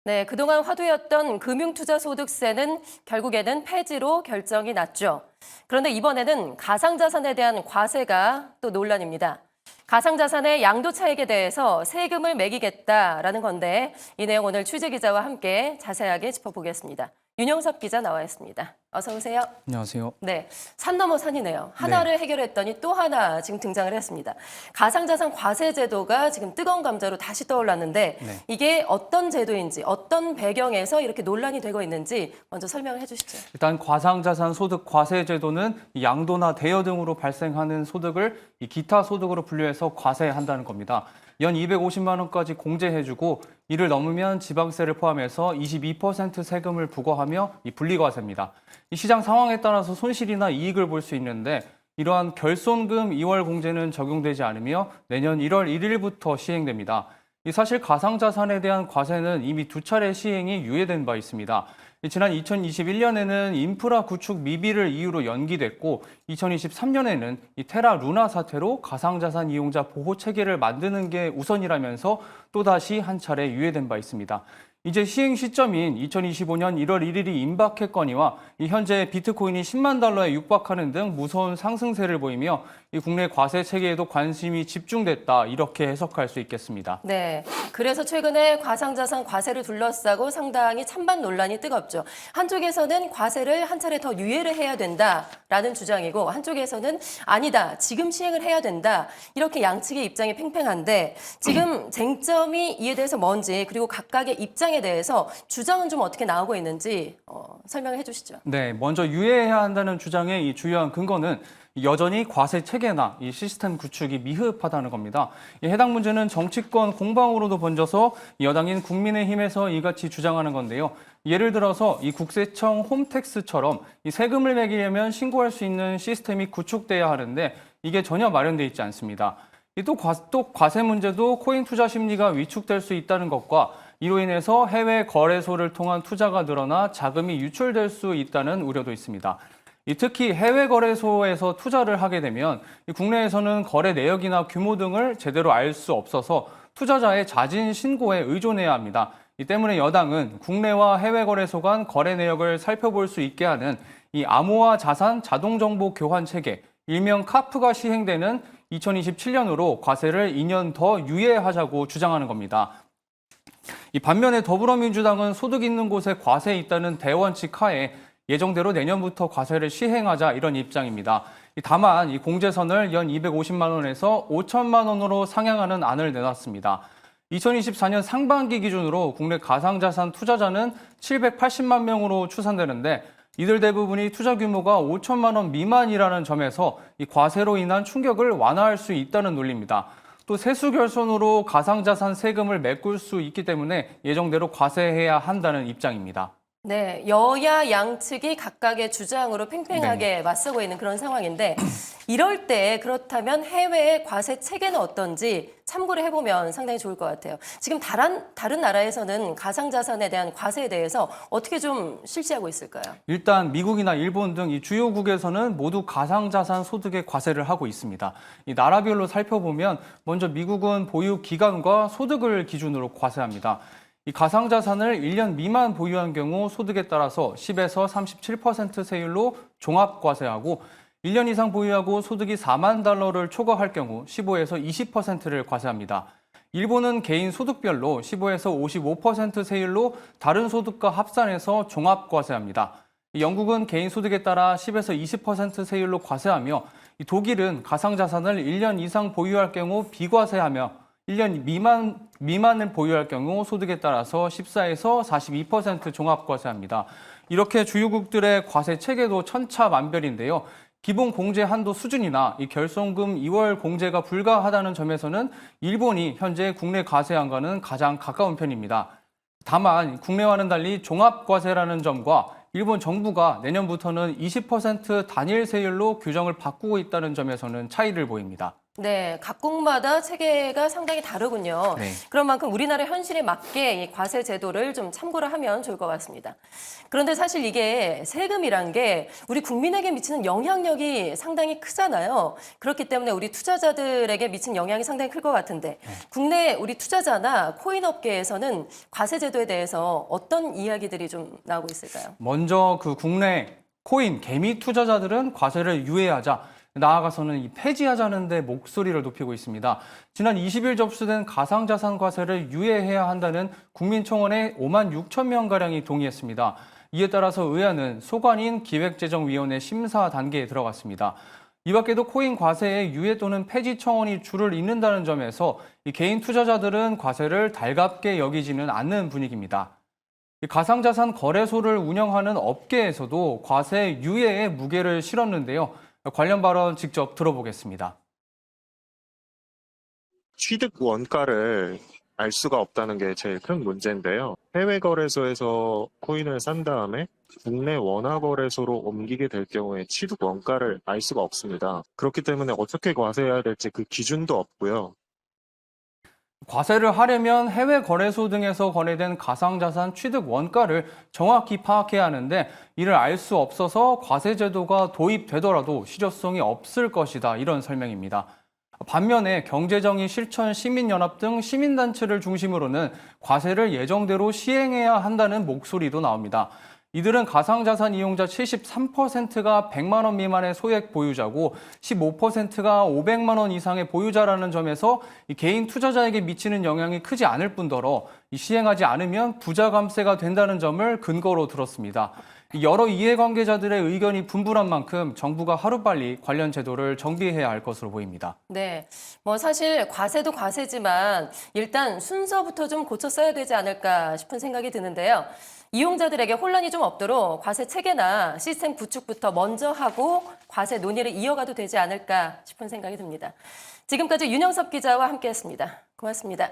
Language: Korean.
네, 그동안 화두였던 금융투자소득세는 결국에는 폐지로 결정이 났죠. 그런데 이번에는 가상자산에 대한 과세가 또 논란입니다. 가상자산의 양도 차익에 대해서 세금을 매기겠다라는 건데 이 내용 오늘 취재기자와 함께 자세하게 짚어보겠습니다. 윤영석 기자 나와 있습니다. 어서 오세요. 안녕하세요. 네, 산 넘어 산이네요. 하나를 해결했더니 또 하나 지금 등장을 했습니다. 가상자산 과세 제도가 지금 뜨거운 감자로 다시 떠올랐는데 이게 어떤 제도인지 어떤 배경에서 이렇게 논란이 되고 있는지 먼저 설명을 해주시죠. 일단 가상자산 소득 과세 제도는 양도나 대여 등으로 발생하는 소득을 이 기타 소득으로 분류해서 과세한다는 겁니다. 연 250만 원까지 공제해주고 이를 넘으면 지방세를 포함해서 22% 세금을 부과하며 이 분리과세입니다. 이 시장 상황에 따라서 손실이나 이익을 볼 수 있는데 이러한 결손금 2월 공제는 적용되지 않으며 내년 1월 1일부터 시행됩니다. 사실 가상자산에 대한 과세는 이미 두 차례 시행이 유예된 바 있습니다. 지난 2021년에는 인프라 구축 미비를 이유로 연기됐고 2023년에는 이 테라 루나 사태로 가상자산 이용자 보호 체계를 만드는 게 우선이라면서 또다시 한 차례 유예된 바 있습니다. 이제 시행 시점인 2025년 1월 1일이 임박했거니와 현재 비트코인이 10만 달러에 육박하는 등 무서운 상승세를 보이며 이 국내 과세 체계에도 관심이 집중됐다 이렇게 해석할 수 있겠습니다. 네, 그래서 최근에 가상자산 과세를 둘러싸고 상당히 찬반 논란이 뜨겁죠. 한쪽에서는 과세를 한 차례 더 유예를 해야 된다라는 주장이고 한쪽에서는 아니다, 지금 시행을 해야 된다. 이렇게 양측의 입장이 팽팽한데 지금 쟁점이 이에 대해서 뭔지 그리고 각각의 입장에 대해서 주장은 좀 어떻게 나오고 있는지 설명을 해주시죠. 네, 먼저 유예해야 한다는 주장의 이 주요한 근거는 여전히 과세 체계나 이 시스템 구축이 미흡하다는 겁니다. 해당 문제는 정치권 공방으로도 번져서 여당인 국민의힘에서 이같이 주장하는 건데요. 예를 들어서 이 국세청 홈택스처럼 이 세금을 매기려면 신고할 수 있는 시스템이 구축돼야 하는데 이게 전혀 마련돼 있지 않습니다. 또 과세 문제도 코인 투자 심리가 위축될 수 있다는 것과 이로 인해서 해외 거래소를 통한 투자가 늘어나 자금이 유출될 수 있다는 우려도 있습니다. 특히 해외 거래소에서 투자를 하게 되면 국내에서는 거래 내역이나 규모 등을 제대로 알 수 없어서 투자자의 자진 신고에 의존해야 합니다. 이 때문에 여당은 국내와 해외 거래소 간 거래 내역을 살펴볼 수 있게 하는 이 암호화 자산 자동 정보 교환 체계, 일명 카프가 시행되는 2027년으로 과세를 2년 더 유예하자고 주장하는 겁니다. 반면에 더불어민주당은 소득 있는 곳에 과세 있다는 대원칙 하에 예정대로 내년부터 과세를 시행하자 이런 입장입니다. 다만 이 공제선을 연 250만 원에서 5천만 원으로 상향하는 안을 내놨습니다. 2024년 상반기 기준으로 국내 가상자산 투자자는 780만 명으로 추산되는데 이들 대부분이 투자 규모가 5천만 원 미만이라는 점에서 이 과세로 인한 충격을 완화할 수 있다는 논리입니다. 또 세수 결손으로 가상자산 세금을 메꿀 수 있기 때문에 예정대로 과세해야 한다는 입장입니다. 네, 여야 양측이 각각의 주장으로 팽팽하게 맞서고 있는 그런 상황인데 이럴 때 그렇다면 해외의 과세 체계는 어떤지 참고를 해보면 상당히 좋을 것 같아요. 지금 다른 나라에서는 가상자산에 대한 과세에 대해서 어떻게 좀 실시하고 있을까요? 일단 미국이나 일본 등 이 주요국에서는 모두 가상자산 소득에 과세를 하고 있습니다. 이 나라별로 살펴보면 먼저 미국은 보유 기간과 소득을 기준으로 과세합니다. 이 가상자산을 1년 미만 보유한 경우 소득에 따라서 10에서 37% 세율로 종합과세하고 1년 이상 보유하고 소득이 4만 달러를 초과할 경우 15에서 20%를 과세합니다. 일본은 개인 소득별로 15에서 55% 세율로 다른 소득과 합산해서 종합과세합니다. 영국은 개인 소득에 따라 10에서 20% 세율로 과세하며 독일은 가상자산을 1년 이상 보유할 경우 비과세하며 1년 미만을 보유할 경우 소득에 따라서 14에서 42% 종합과세합니다. 이렇게 주요국들의 과세 체계도 천차만별인데요. 기본 공제 한도 수준이나 이 결손금 2월 공제가 불가하다는 점에서는 일본이 현재 국내 과세안과는 가장 가까운 편입니다. 다만 국내와는 달리 종합과세라는 점과 일본 정부가 내년부터는 20% 단일 세율로 규정을 바꾸고 있다는 점에서는 차이를 보입니다. 네, 각국마다 체계가 상당히 다르군요. 네. 그런 만큼 우리나라 현실에 맞게 이 과세 제도를 좀 참고를 하면 좋을 것 같습니다. 그런데 사실 이게 세금이란 게 우리 국민에게 미치는 영향력이 상당히 크잖아요. 그렇기 때문에 우리 투자자들에게 미치는 영향이 상당히 클 것 같은데 국내 우리 투자자나 코인 업계에서는 과세 제도에 대해서 어떤 이야기들이 좀 나오고 있을까요? 먼저 그 국내 코인 개미 투자자들은 과세를 유예하자, 나아가서는 이 폐지하자는 데 목소리를 높이고 있습니다. 지난 20일 접수된 가상자산 과세를 유예해야 한다는 국민청원에 5만 6천 명가량이 동의했습니다. 이에 따라서 의안은 소관인 기획재정위원회 심사 단계에 들어갔습니다. 이 밖에도 코인 과세의 유예 또는 폐지 청원이 줄을 잇는다는 점에서 이 개인 투자자들은 과세를 달갑게 여기지는 않는 분위기입니다. 이 가상자산 거래소를 운영하는 업계에서도 과세 유예에 무게를 실었는데요. 관련 발언 직접 들어보겠습니다. 취득 원가를 알 수가 없다는 게 제일 큰 문제인데요. 해외 거래소에서 코인을 산 다음에 국내 원화 거래소로 옮기게 될 경우에 취득 원가를 알 수가 없습니다. 그렇기 때문에 어떻게 과세해야 될지 그 기준도 없고요. 과세를 하려면 해외 거래소 등에서 거래된 가상자산 취득 원가를 정확히 파악해야 하는데 이를 알 수 없어서 과세 제도가 도입되더라도 실효성이 없을 것이다, 이런 설명입니다. 반면에 경제정의 실천 시민연합 등 시민단체를 중심으로는 과세를 예정대로 시행해야 한다는 목소리도 나옵니다. 이들은 가상자산 이용자 73%가 100만 원 미만의 소액 보유자고 15%가 500만 원 이상의 보유자라는 점에서 이 개인 투자자에게 미치는 영향이 크지 않을 뿐더러 시행하지 않으면 부자 감세가 된다는 점을 근거로 들었습니다. 여러 이해관계자들의 의견이 분분한 만큼 정부가 하루빨리 관련 제도를 정비해야 할 것으로 보입니다. 네, 뭐 사실 과세도 과세지만 일단 순서부터 좀 고쳐 써야 되지 않을까 싶은 생각이 드는데요. 이용자들에게 혼란이 좀 없도록 과세 체계나 시스템 구축부터 먼저 하고 과세 논의를 이어가도 되지 않을까 싶은 생각이 듭니다. 지금까지 윤영섭 기자와 함께했습니다. 고맙습니다.